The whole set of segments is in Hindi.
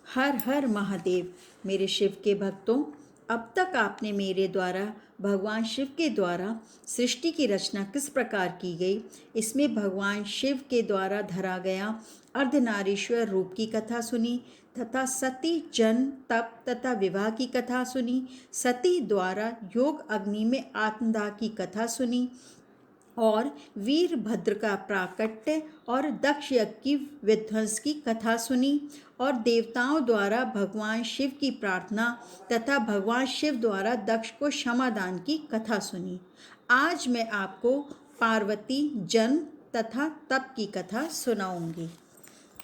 हर हर महादेव। मेरे शिव के भक्तों, अब तक आपने मेरे द्वारा भगवान शिव के द्वारा सृष्टि की रचना किस प्रकार की गई, इसमें भगवान शिव के द्वारा धरा गया अर्धनारीश्वर रूप की कथा सुनी तथा सती जन्म तप तथा विवाह की कथा सुनी, सती द्वारा योग अग्नि में आत्मदाह की कथा सुनी और वीरभद्र का प्राकट्य और दक्ष यज्ञ की विध्वंस की कथा सुनी और देवताओं द्वारा भगवान शिव की प्रार्थना तथा भगवान शिव द्वारा दक्ष को क्षमादान की कथा सुनी। आज मैं आपको पार्वती जन्म तथा तप की कथा सुनाऊंगी।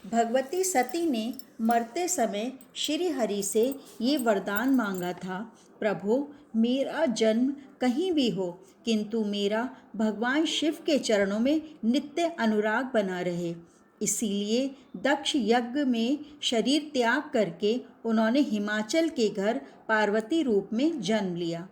भगवती सती ने मरते समय श्री हरि से ये वरदान मांगा था, प्रभु मेरा जन्म कहीं भी हो किंतु मेरा भगवान शिव के चरणों में नित्य अनुराग बना रहे। इसीलिए दक्ष यज्ञ में शरीर त्याग करके उन्होंने हिमाचल के घर पार्वती रूप में जन्म लिया।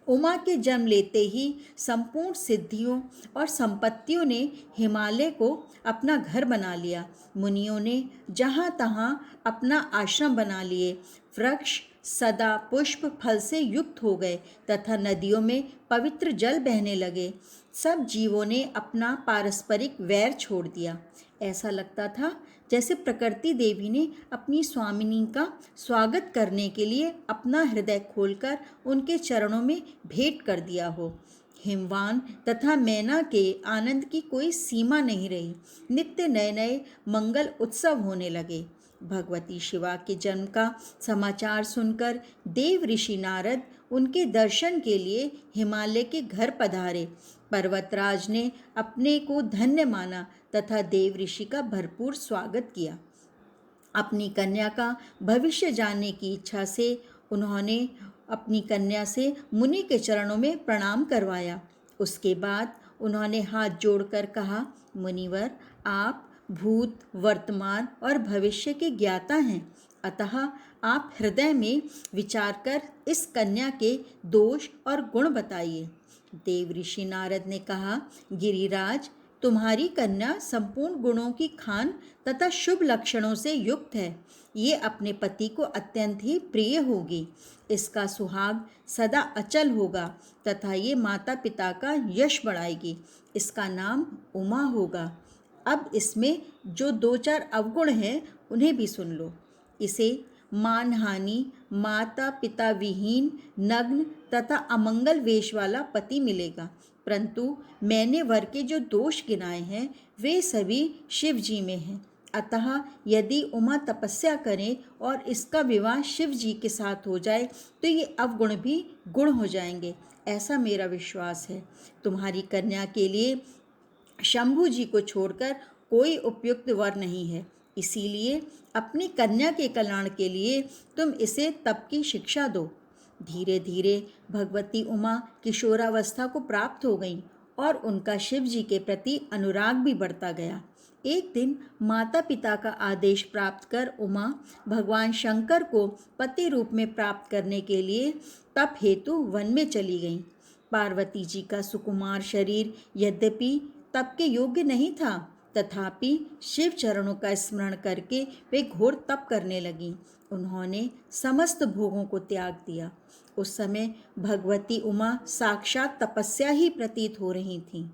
उमा के जन्म लेते ही संपूर्ण सिद्धियों और संपत्तियों ने हिमालय को अपना घर बना लिया। मुनियों ने जहाँ तहाँ अपना आश्रम बना लिए। वृक्ष सदा पुष्प फल से युक्त हो गए तथा नदियों में पवित्र जल बहने लगे। सब जीवों ने अपना पारस्परिक वैर छोड़ दिया। ऐसा लगता था जैसे प्रकृति देवी ने अपनी स्वामिनी का स्वागत करने के लिए अपना हृदय खोलकर उनके चरणों में भेंट कर दिया हो। हिमवान तथा मैना के आनंद की कोई सीमा नहीं रही। नित्य नए नए मंगल उत्सव होने लगे। भगवती शिवा के जन्म का समाचार सुनकर देव ऋषि नारद उनके दर्शन के लिए हिमालय के घर पधारे। पर्वतराज ने अपने को धन्य माना तथा देव ऋषि का भरपूर स्वागत किया। अपनी कन्या का भविष्य जानने की इच्छा से उन्होंने अपनी कन्या से मुनि के चरणों में प्रणाम करवाया। उसके बाद उन्होंने हाथ जोड़कर कहा, मुनिवर आप भूत वर्तमान और भविष्य के ज्ञाता हैं, अतः आप हृदय में विचार कर इस कन्या के दोष और गुण बताइए। देव ऋषि नारद ने कहा, गिरिराज तुम्हारी कन्या संपूर्ण गुणों की खान तथा शुभ लक्षणों से युक्त है। ये अपने पति को अत्यंत ही प्रिय होगी। इसका सुहाग सदा अचल होगा तथा ये माता पिता का यश बढ़ाएगी। इसका नाम उमा होगा। अब इसमें जो दो चार अवगुण हैं उन्हें भी सुन लो। इसे मानहानि, माता पिता विहीन, नग्न तथा अमंगल वेश वाला पति मिलेगा। परंतु मैंने वर के जो दोष गिनाए हैं वे सभी शिव जी में हैं। अतः यदि उमा तपस्या करें और इसका विवाह शिव जी के साथ हो जाए तो ये अवगुण भी गुण हो जाएंगे, ऐसा मेरा विश्वास है। तुम्हारी कन्या के लिए शंभु जी को छोड़कर कोई उपयुक्त वर नहीं है। इसीलिए अपनी कन्या के कल्याण के लिए तुम इसे तप की शिक्षा दो। धीरे धीरे भगवती उमा किशोरावस्था को प्राप्त हो गईं और उनका शिव जी के प्रति अनुराग भी बढ़ता गया। एक दिन माता पिता का आदेश प्राप्त कर उमा भगवान शंकर को पति रूप में प्राप्त करने के लिए तप हेतु वन में चली गईं। पार्वती जी का सुकुमार शरीर यद्यपि तप के योग्य नहीं था, तथापि शिव चरणों का स्मरण करके वे घोर तप करने लगीं। उन्होंने समस्त भोगों को त्याग दिया। उस समय भगवती उमा साक्षात तपस्या ही प्रतीत हो रही थीं।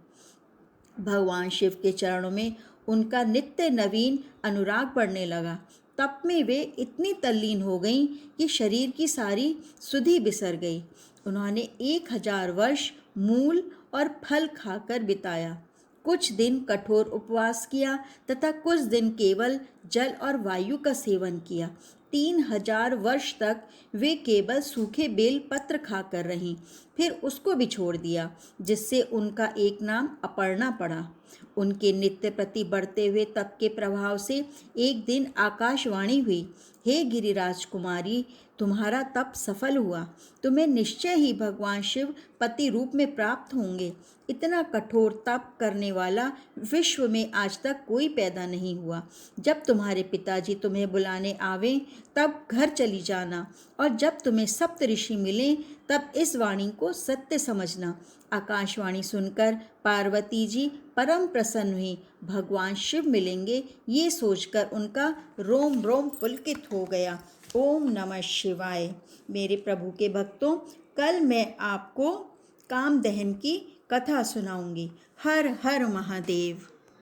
भगवान शिव के चरणों में उनका नित्य नवीन अनुराग बढ़ने लगा। तप में वे इतनी तल्लीन हो गईं कि शरीर की सारी सुधि बिसर गई। उन्होंने 1000 वर्ष मूल और फल खाकर बिताया। कुछ दिन कठोर उपवास किया तथा कुछ दिन केवल जल और वायु का सेवन किया। 3000 वर्ष तक वे केवल सूखे बेल पत्र खाकर रहीं, फिर उसको भी छोड़ दिया, जिससे उनका एक नाम अपर्णा पड़ा। उनके नित्य प्रति बढ़ते हुए तप के प्रभाव से एक दिन आकाशवाणी हुई, हे गिरिराज कुमारी, तुम्हारा तप सफल हुआ। तुम्हें निश्चय ही भगवान शिव पति रूप में प्राप्त होंगे। इतना कठोर तप करने वाला विश्व में आज तक कोई पैदा नहीं हुआ। जब तुम्हारे पिताजी तुम्हें बुलाने आवें तब घर चली जाना, और जब तुम्हें सप्त ऋषि मिलें तब इस वाणी को सत्य समझना। आकाशवाणी सुनकर पार्वती जी परम प्रसन्न हुई। भगवान शिव मिलेंगे ये सोचकर उनका रोम रोम पुलकित हो गया। ओम नमः शिवाय। मेरे प्रभु के भक्तों, कल मैं आपको कामदहन की कथा सुनाऊंगी। हर हर महादेव।